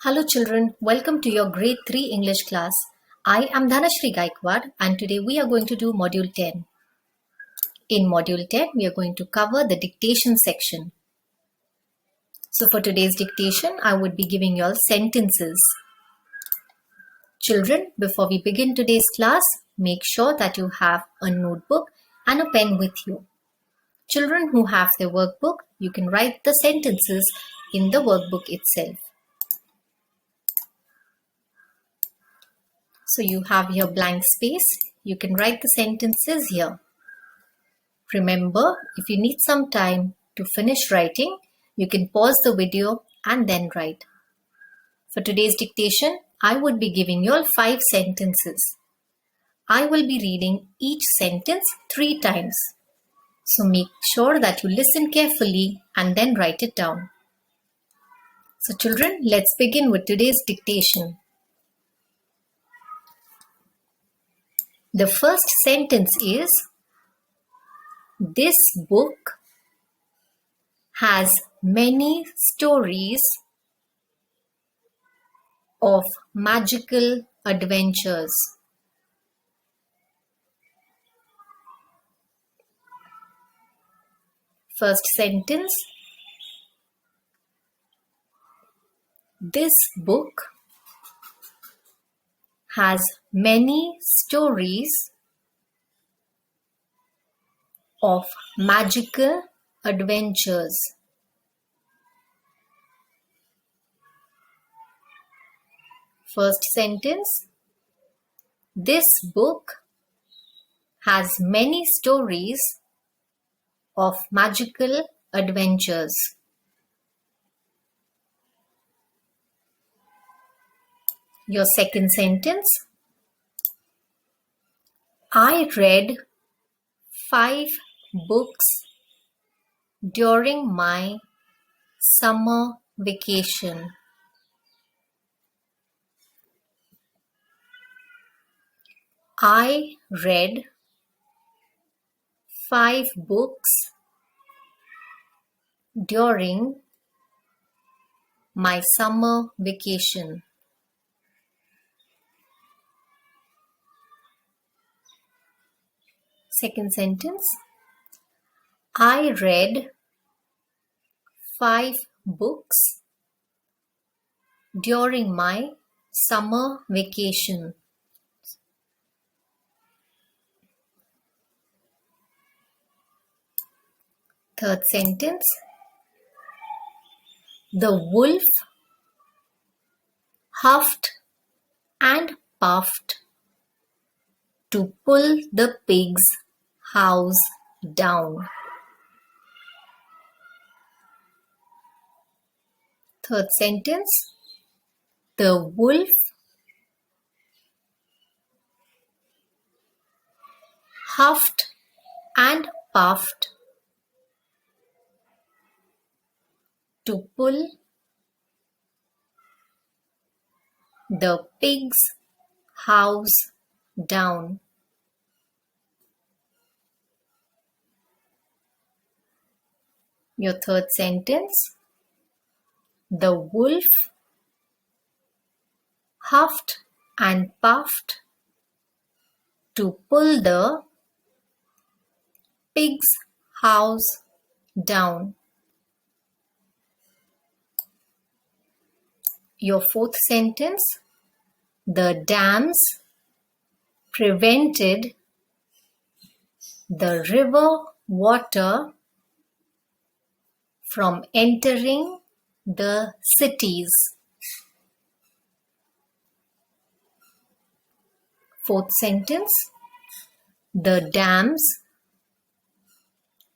Hello children, welcome to your grade 3 English class. I am Dhanashri Gaikwad and today we are going to do module 10. In module 10, we are going to cover the dictation section. So for today's dictation, I would be giving you all sentences. Children, before we begin today's class, make sure that you have a notebook and a pen with you. Children who have their workbook, you can write the sentences in the workbook itself. So you have your blank space. You can write the sentences here. Remember, if you need some time to finish writing, you can pause the video and then write. For today's dictation, I would be giving you all 5 sentences. I will be reading each sentence 3 times. So make sure that you listen carefully and then write it down. So children, let's begin with today's dictation. The first sentence is, this book has many stories of magical adventures. First sentence, this book has many stories of magical adventures. First sentence, this book has many stories of magical adventures. Your second sentence, I read 5 books during my summer vacation. I read 5 books during my summer vacation. Second sentence, I read 5 books during my summer vacation. Third sentence, the wolf huffed and puffed to pull the pig's house down. Third sentence, the wolf huffed and puffed to pull the pig's house down. Your third sentence, the wolf huffed and puffed to pull the pig's house down. Your fourth sentence, the dams prevented the river water from entering the cities. Fourth sentence, the dams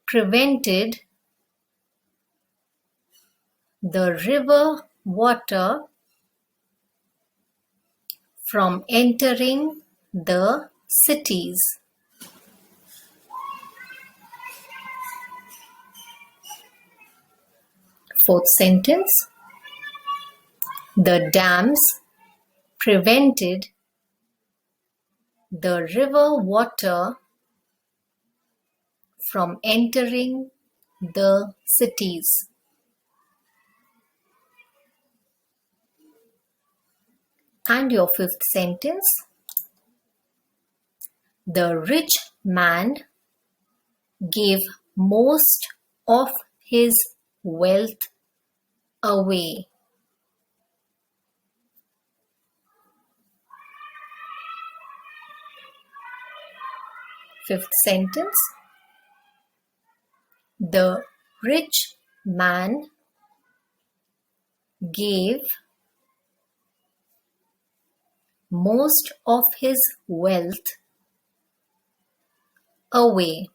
prevented the river water from entering the cities. Fourth sentence, the dams prevented the river water from entering the cities. And your fifth sentence. The rich man gave most of his wealth away. Fifth sentence. The rich man gave most of his wealth away.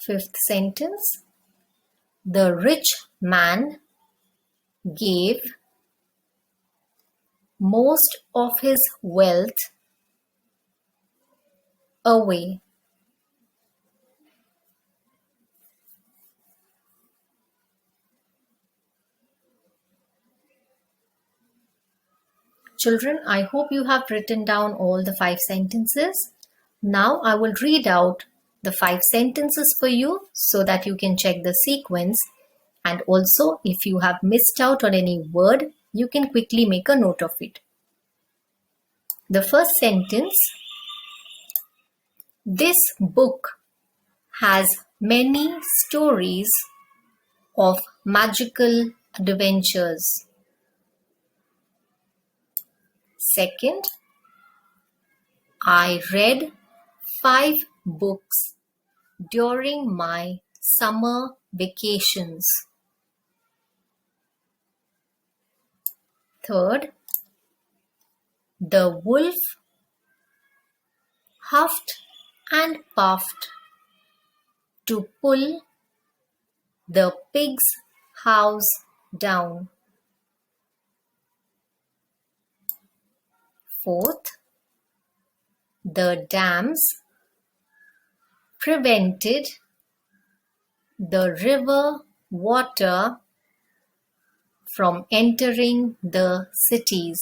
Fifth sentence. The rich man gave most of his wealth away. Children, I hope you have written down all the 5 sentences. Now I will read out the 5 sentences for you so that you can check the sequence, and also if you have missed out on any word, you can quickly make a note of it. The first sentence. This book has many stories of magical adventures. Second, I read 5 books during my summer vacations. Third, the wolf huffed and puffed to pull the pig's house down. Fourth, the dams prevented the river water from entering the cities.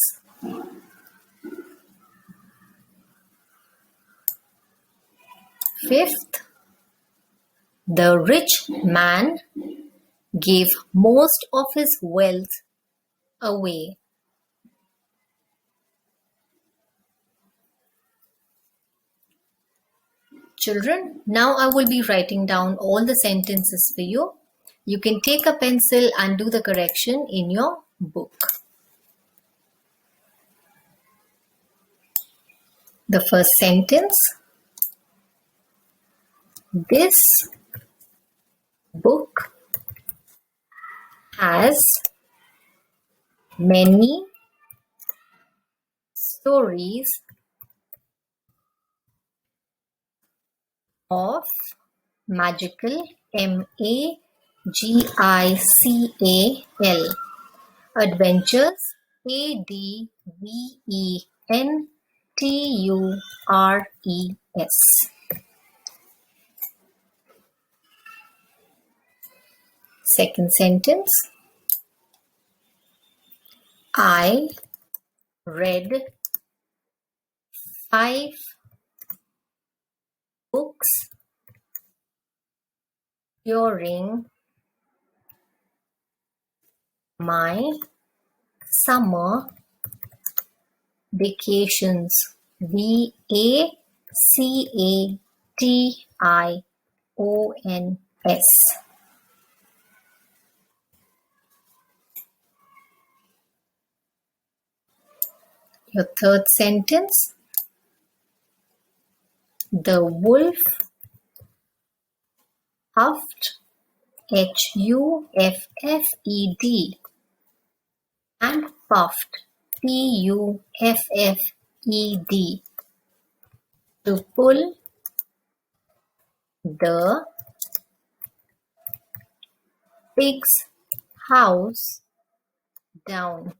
Fifth, the rich man gave most of his wealth away. Children, now I will be writing down all the sentences for you. You can take a pencil and do the correction in your book. The first sentence. This book has many stories of magical, M-A-G-I-C-A-L, adventures, A-D-V-E-N-T-U-R-E-S. Second sentence. I read 5 books during my summer vacations. V-A-C-A-T-I-O-N-S. Your third sentence. The wolf huffed, H-U-F-F-E-D, and puffed, P-U-F-F-E-D, to pull the pig's house down.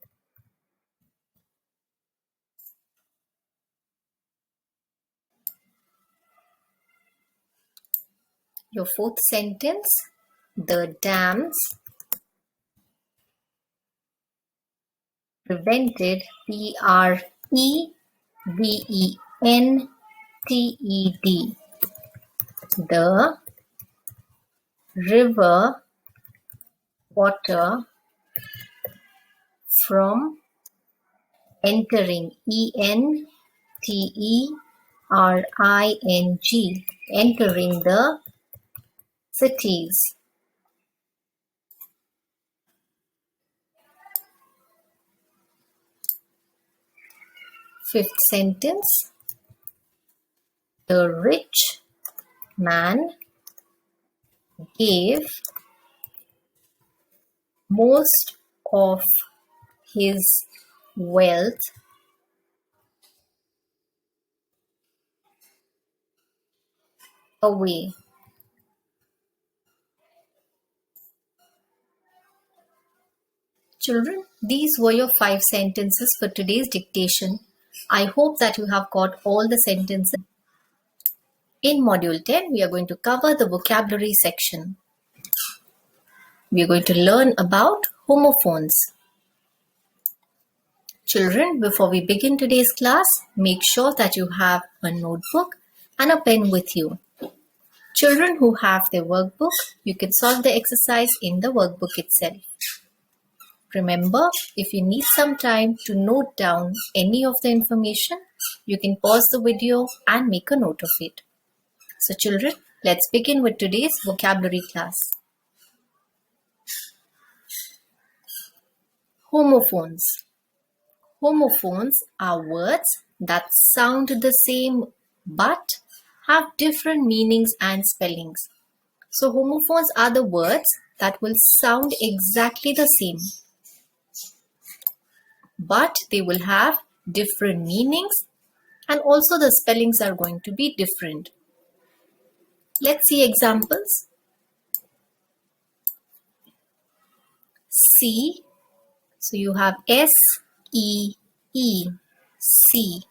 Your fourth sentence. The dams prevented, P-R-E-V-E-N-T-E-D, the river water from entering, entering, entering the cities. Fifth sentence, the rich man gave most of his wealth away. Children, these were your 5 sentences for today's dictation. I hope that you have got all the sentences. In Module 10, we are going to cover the vocabulary section. We are going to learn about homophones. Children, before we begin today's class, make sure that you have a notebook and a pen with you. Children who have their workbook, you can solve the exercise in the workbook itself. Remember, if you need some time to note down any of the information, you can pause the video and make a note of it. So children, let's begin with today's vocabulary class. Homophones. Homophones are words that sound the same but have different meanings and spellings. So homophones are the words that will sound exactly the same, but they will have different meanings and also the spellings are going to be different. Let's see examples. See, so you have S-E-E, see.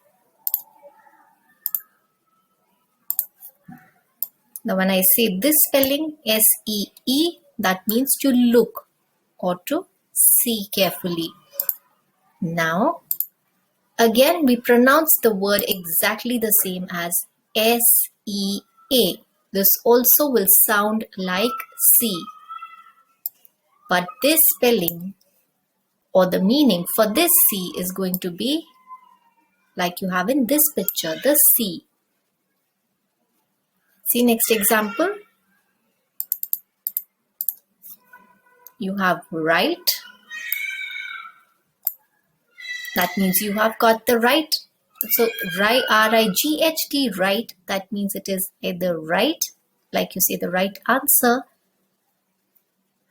Now when I say this spelling, S-E-E, that means to look or to see carefully. Now, again we pronounce the word exactly the same as S-E-A. This also will sound like see. But this spelling or the meaning for this see is going to be like you have in this picture, the sea. See next example. You have right. That means you have got the right. So right, R-I-G-H-T, right. That means it is either right, like you say the right answer.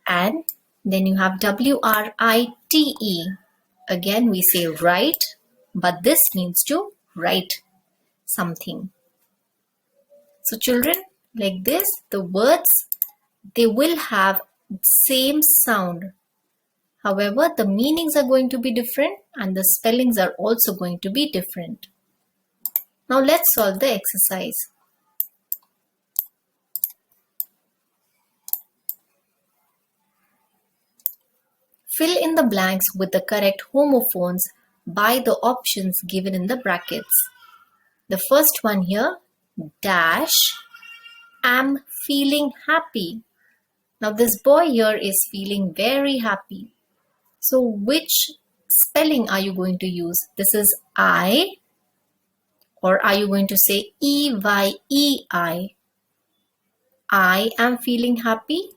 And then you have W-R-I-T-E. Again we say right, but this means to write something. So children, like this, the words, they will have same sound. However, the meanings are going to be different and the spellings are also going to be different. Now let's solve the exercise. Fill in the blanks with the correct homophones by the options given in the brackets. The first one here, dash, am feeling happy. Now this boy here is feeling very happy. So which spelling are you going to use? This is I, or are you going to say E-Y-E-I? I am feeling happy,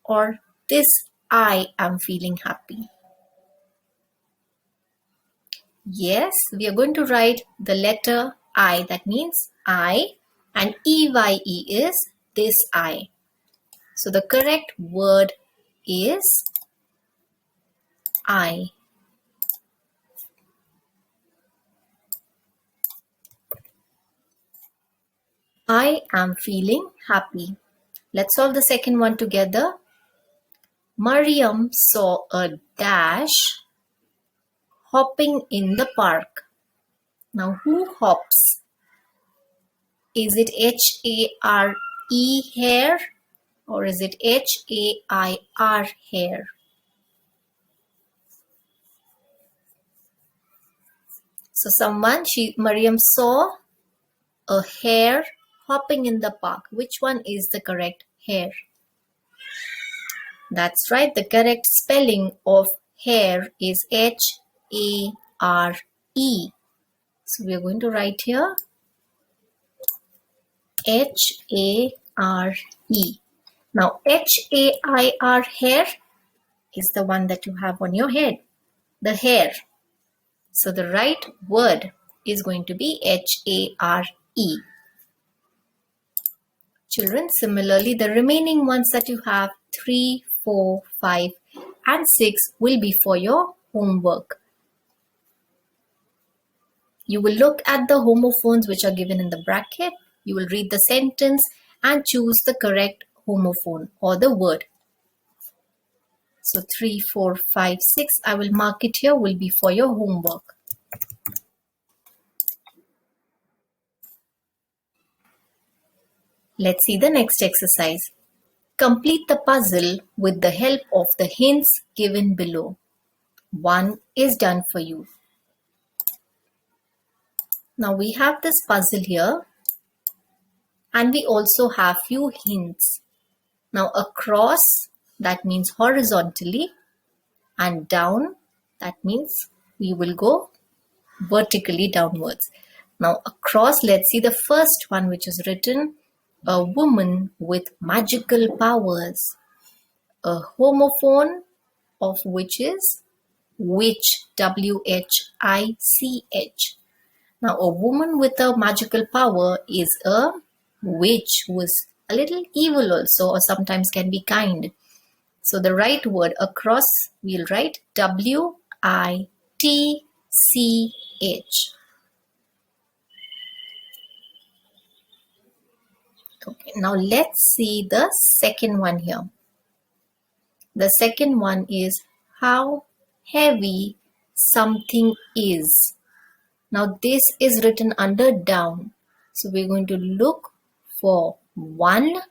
or this I am feeling happy? Yes, we are going to write the letter I, that means I, and E-Y-E is this I. So the correct word is I. I am feeling happy. Let's solve the second one together. Mariam saw a dash hopping in the park. Now who hops? Is it H-A-R-E hare, or is it H-A-I-R hare? So Mariam saw a hare hopping in the park. Which one is the correct hare? That's right. The correct spelling of hair is H-A-R-E. So we are going to write here H-A-R-E. Now H-A-I-R, hair, is the one that you have on your head, the hair. So the right word is going to be H-A-R-E. Children, similarly, the remaining ones that you have, 3, 4, 5 and 6 will be for your homework. You will look at the homophones which are given in the bracket. You will read the sentence and choose the correct homophone or the word. So 3, 4, 5, 6, I will mark it here, will be for your homework. Let's see the next exercise. Complete the puzzle with the help of the hints given below. 1 is done for you. Now we have this puzzle here and we also have few hints. Now across, that means horizontally, and down, that means we will go vertically downwards. Now across, let's see the first one which is written, a woman with magical powers. A homophone of which is witch, W-H-I-C-H. Now a woman with a magical power is a witch who is a little evil also, or sometimes can be kind. So the right word across, we'll write W-I-T-C-H. Okay, now let's see the second one here. The second one is how heavy something is. Now this is written under down. So we're going to look for 1.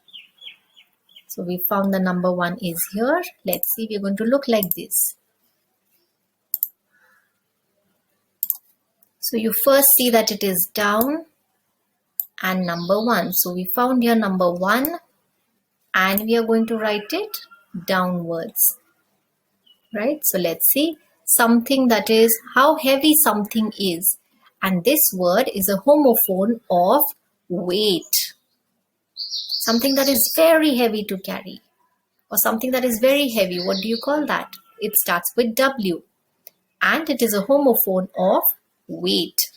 So we found the number 1 is here. Let's see, we're going to look like this. So you first see that it is down and number 1. So we found here number 1 and we are going to write it downwards. Right? So let's see, something that is how heavy something is. And this word is a homophone of weight. Something that is very heavy to carry, or something that is very heavy. What do you call that? It starts with W and it is a homophone of weight.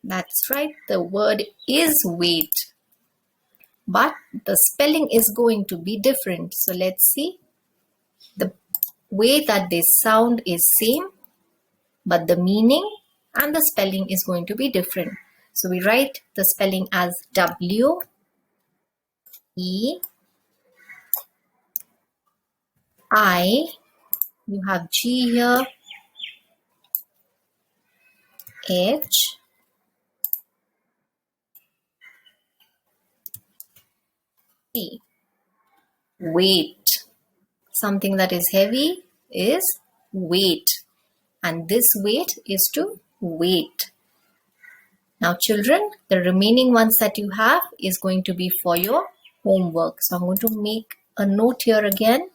That's right, the word is weight, but the spelling is going to be different. So let's see, the way that they sound is same, but the meaning and the spelling is going to be different. So we write the spelling as W E I, you have G here, H, E. Weight. Something that is heavy is weight, and this weight is to weight. Now children, the remaining ones that you have is going to be for your homework. So I'm going to make a note here again.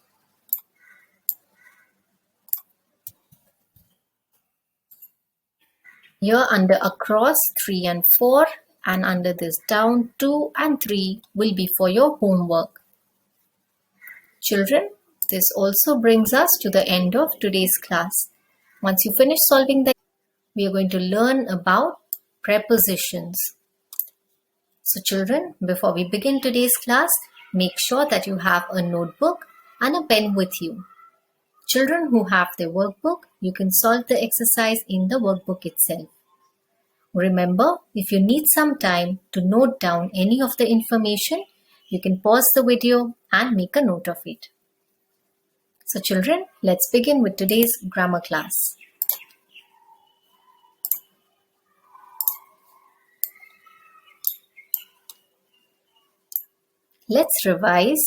Here under across 3 and 4, and under this down 2 and 3 will be for your homework. Children, this also brings us to the end of today's class. Once you finish solving we are going to learn about prepositions. So children, before we begin today's class, make sure that you have a notebook and a pen with you. Children who have their workbook, you can solve the exercise in the workbook itself. Remember, if you need some time to note down any of the information, you can pause the video and make a note of it. So children, let's begin with today's grammar class. Let's revise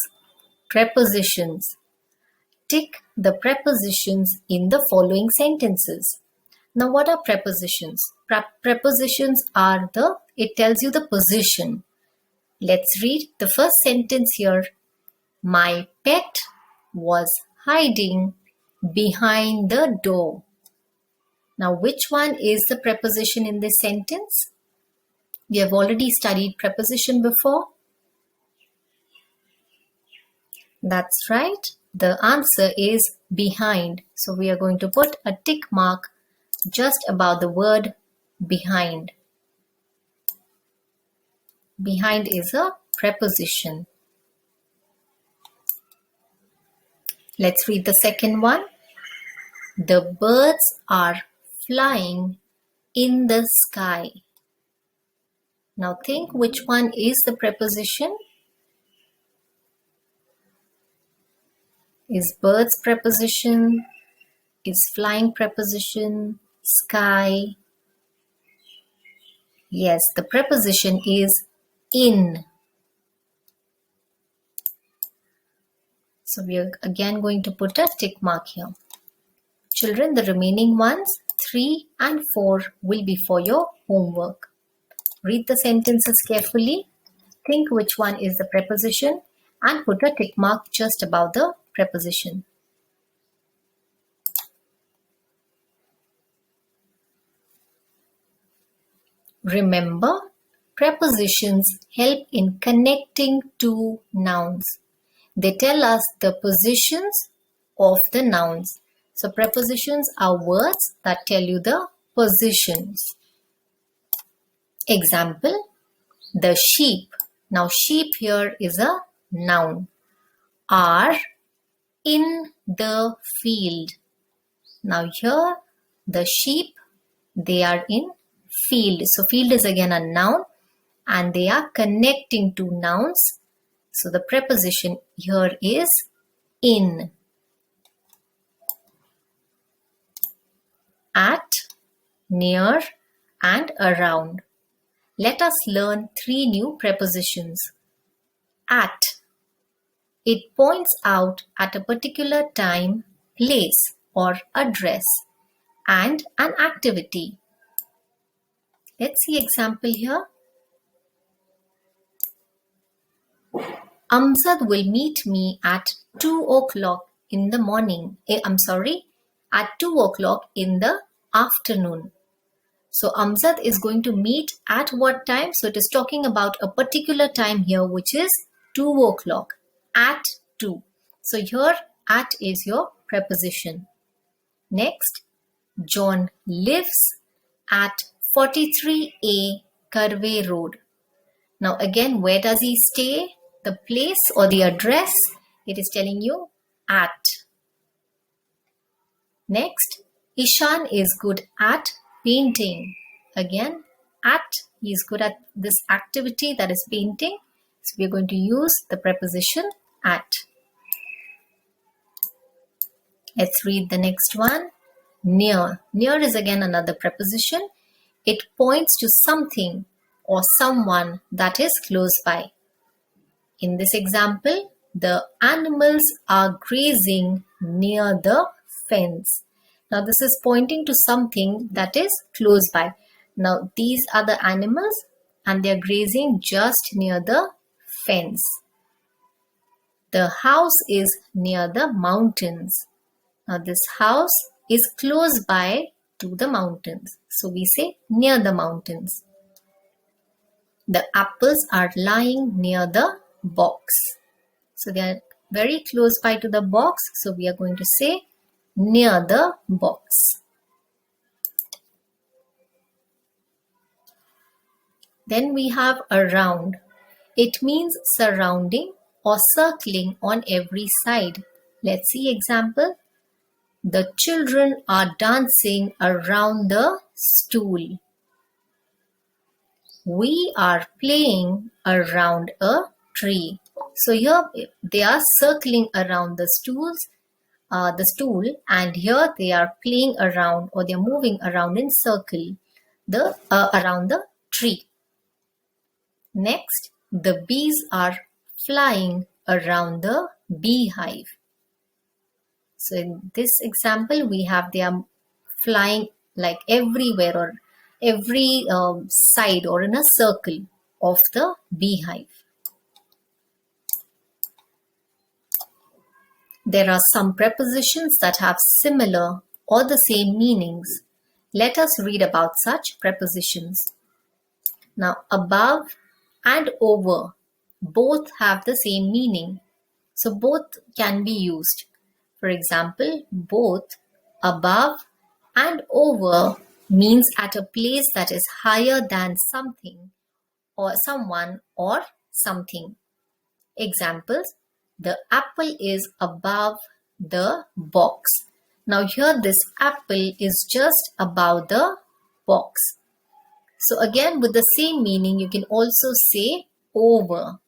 prepositions. Tick the prepositions in the following sentences. Now, what are prepositions? Prepositions are it tells you the position. Let's read the first sentence here. My pet was hiding behind the door. Now, which one is the preposition in this sentence? We have already studied preposition before. That's right. The answer is behind. So we are going to put a tick mark just above the word behind. Behind is a preposition. Let's read the second one. The birds are flying in the sky. Now think which one is the preposition. Is birds preposition? Is flying preposition? Sky? Yes, the preposition is in. So we are again going to put a tick mark here. Children, the remaining ones, 3 and 4, will be for your homework. Read the sentences carefully. Think which one is the preposition and put a tick mark just above the preposition. Remember, prepositions help in connecting two nouns. They tell us the positions of the nouns. So prepositions are words that tell you the positions. Example, the sheep. Now sheep here is a noun. Are in the field. Now here the sheep, they are in field. So field is again a noun and they are connecting two nouns. So the preposition here is in. At, near and around. Let us learn 3 new prepositions. At. It points out at a particular time, place or address and an activity. Let's see example here. Amjad will meet me at 2 o'clock in the morning. At 2 o'clock in the afternoon. So Amjad is going to meet at what time? So it is talking about a particular time here, which is 2 o'clock. At 2. So here at is your preposition. Next, John lives at 43A Karve Road. Now again, where does he stay? The place or the address? It is telling you at. Next, Ishan is good at painting. Again, at, he is good at this activity, that is painting. So we are going to use the preposition at. Let's read the next one. Near. Near is again another preposition. It points to something or someone that is close by. In this example, the animals are grazing near the fence. Now this is pointing to something that is close by. Now these are the animals and they are grazing just near the fence. The house is near the mountains. Now this house is close by to the mountains. So we say near the mountains. The apples are lying near the box. So they are very close by to the box. So we are going to say near the box. Then we have around. It means surrounding or circling on every side. Let's see example. The children are dancing around the stool. We are playing around a tree. So here they are circling around the stool, and here they are playing around or they are moving around in circle around the tree. Next, the bees are flying around the beehive. So in this example, we have they are flying like everywhere or every side or in a circle of the beehive. There are some prepositions that have similar or the same meanings. Let us read about such prepositions. Now, above and over both have the same meaning. So both can be used. For example, both above and over means at a place that is higher than something or someone or something. Examples: the apple is above the box. Now here this apple is just above the box. So again, with the same meaning, you can also say over.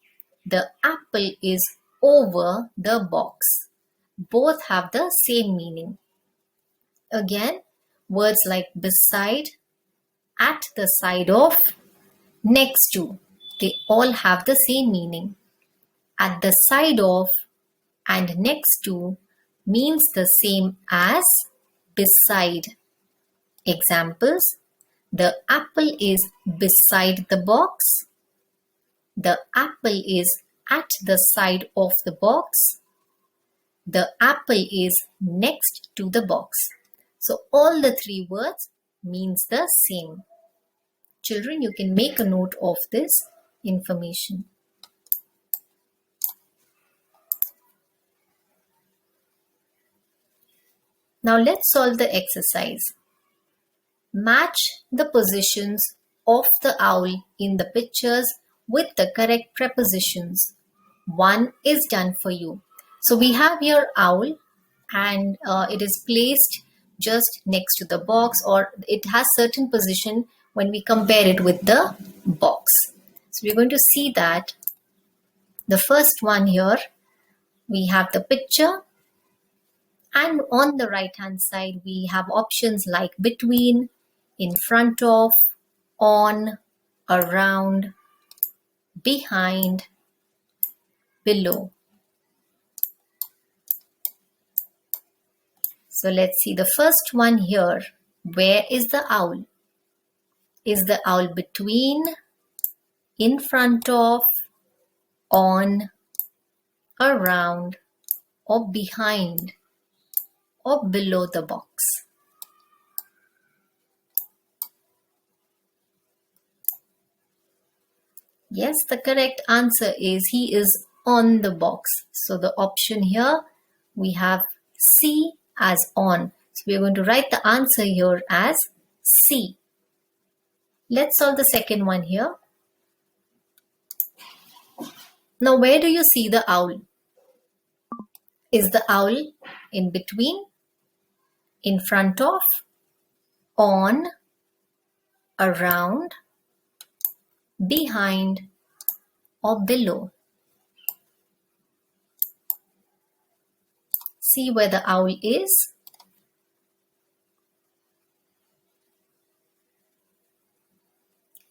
The apple is over the box. Both have the same meaning. Again, words like beside, at the side of, next to, they all have the same meaning. At the side of and next to means the same as beside. Examples: the apple is beside the box. The apple is at the side of the box. The apple is next to the box. So all the three words means the same. Children, you can make a note of this information. Now let's solve the exercise. Match the positions of the owl in the pictures with the correct prepositions. One is done for you. So we have here owl, and it is placed just next to the box, or it has certain position when we compare it with the box. So we're going to see that the first one here, we have the picture, and on the right hand side we have options like between, in front of, on, around, behind, below. So let's see the first one here. Where is the owl? Is the owl between, in front of, on, around, or behind, or below the box? Yes, the correct answer is he is on the box. So the option here, we have C as on. So we are going to write the answer here as C. Let's solve the second one here. Now, where do you see the owl? Is the owl in between, in front of, on, around, behind, or below? See where the owl is.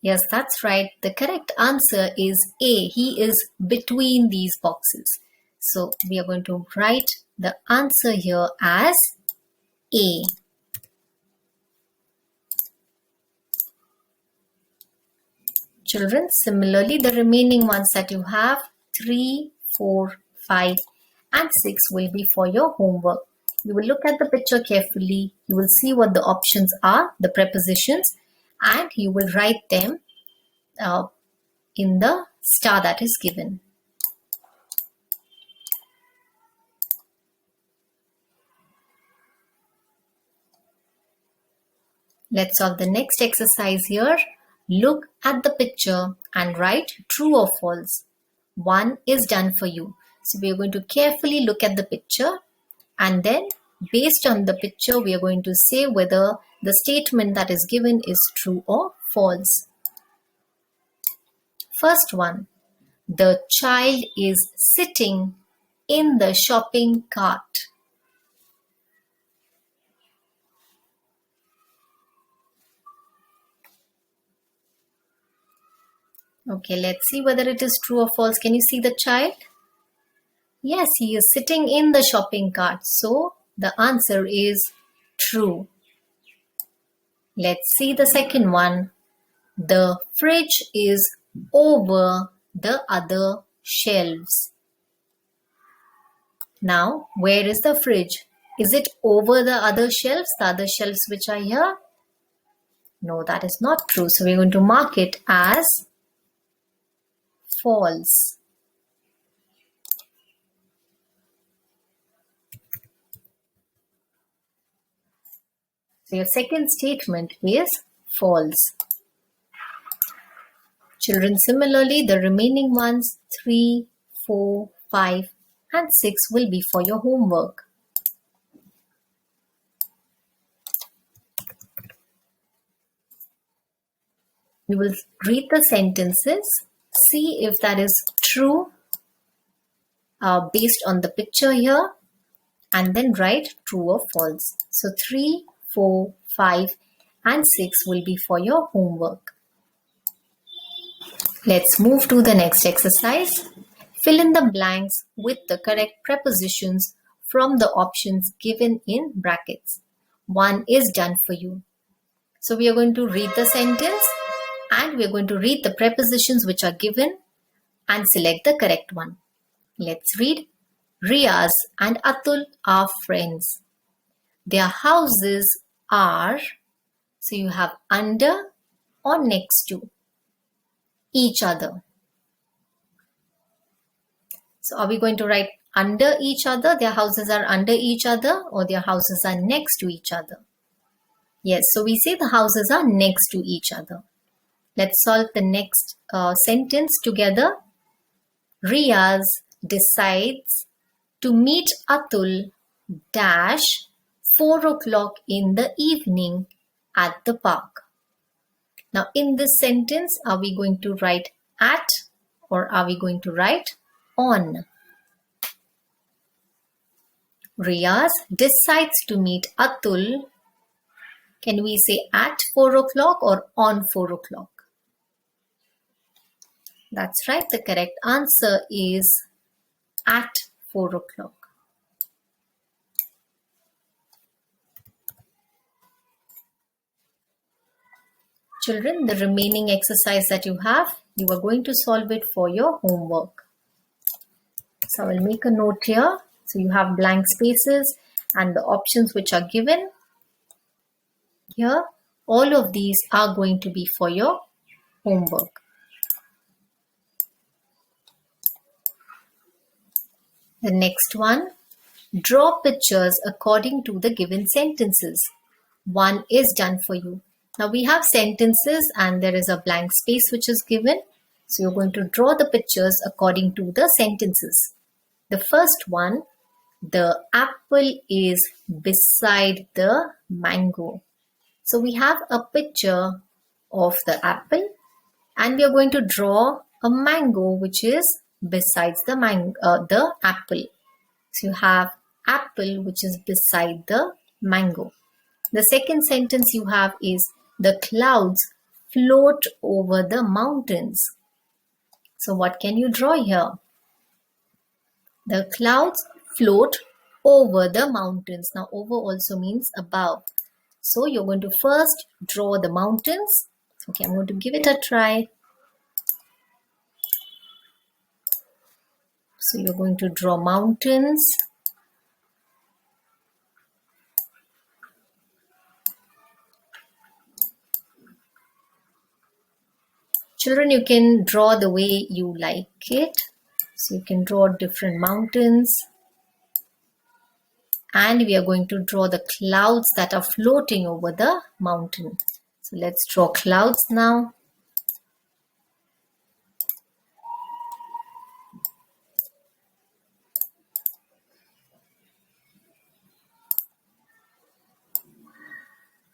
Yes, that's right. The correct answer is A. He is between these boxes. So we are going to write the answer here as A. Children, similarly, the remaining ones that you have, 3, 4, 5, and 6 will be for your homework. You will look at the picture carefully. You will see what the options are, the prepositions, and you will write them in the star that is given. Let's solve the next exercise here. Look at the picture and write true or false. One is done for you. So we are going to carefully look at the picture, and then based on the picture we are going to say whether the statement that is given is true or false. First one, the child is sitting in the shopping cart. Okay, let's see whether it is true or false. Can you see the child? Yes, he is sitting in the shopping cart. So the answer is true. Let's see the second one. The fridge is over the other shelves. Now, where is the fridge? Is it over the other shelves which are here? No, that is not true. So we're going to mark it as false. So your second statement is false. Children, similarly, the remaining ones 3, 4, 5 and 6 will be for your homework. You will read the sentences, see if that is true based on the picture here, and then write true or false. So 3, 4, 5 and 6 will be for your homework. Let's move to the next exercise. Fill in the blanks with the correct prepositions from the options given in brackets. 1 is done for you. So we are going to read the sentence and we are going to read the prepositions which are given and select the correct one. Let's read. Riaz and Atul are friends. Their houses are, so you have under or next to each other. So are we going to write under each other? Their houses are under each other, or their houses are next to each other? Yes, so we say the houses are next to each other. Let's solve the next sentence together. Riaz decides to meet Atul dash 4 o'clock in the evening at the park. Now in this sentence, are we going to write at or are we going to write on? Riaz decides to meet Atul. Can we say at 4 o'clock or on 4 o'clock? That's right. The correct answer is at 4 o'clock. Children, the remaining exercise that you have, you are going to solve it for your homework. So I will make a note here. So you have blank spaces and the options which are given here. All of these are going to be for your homework. The next one, draw pictures according to the given sentences. 1 is done for you. Now we have sentences and there is a blank space which is given. So you're going to draw the pictures according to the sentences. The first one, the apple is beside the mango. So we have a picture of the apple and we are going to draw a mango which is besides the apple. So you have apple which is beside the mango. The second sentence you have is the clouds float over the mountains. So what can you draw here? The clouds float over the mountains. Now over also means above. So you're going to first draw the mountains. Okay, I'm going to give it a try. So you're going to draw mountains. Children, you can draw the way you like it. So you can draw different mountains. And we are going to draw the clouds that are floating over the mountain. So let's draw clouds now.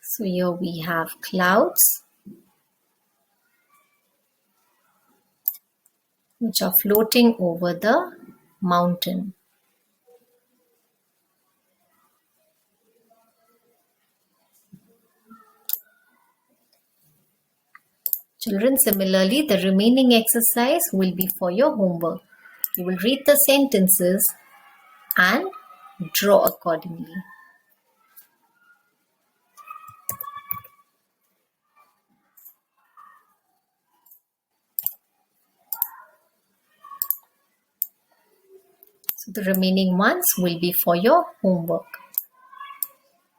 So here we have clouds which are floating over the mountain. Children, similarly, the remaining exercise will be for your homework. You will read the sentences and draw accordingly. So The remaining ones will be for your homework.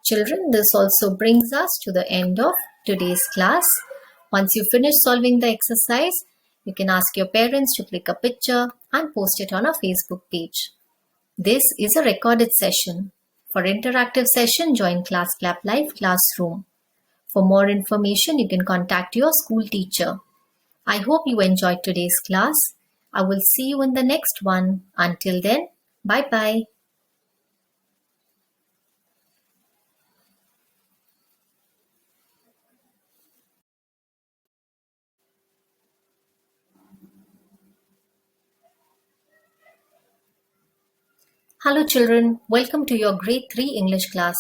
Children, this also brings us to the end of today's class. Once you finish solving the exercise, you can ask your parents to click a picture and post it on our Facebook page. This is a recorded session. For interactive session, join ClassClap Live Classroom. For more information, you can contact your school teacher. I hope you enjoyed today's class. I will see you in the next one. Until then, bye-bye. Hello children, welcome to your grade 3 English class.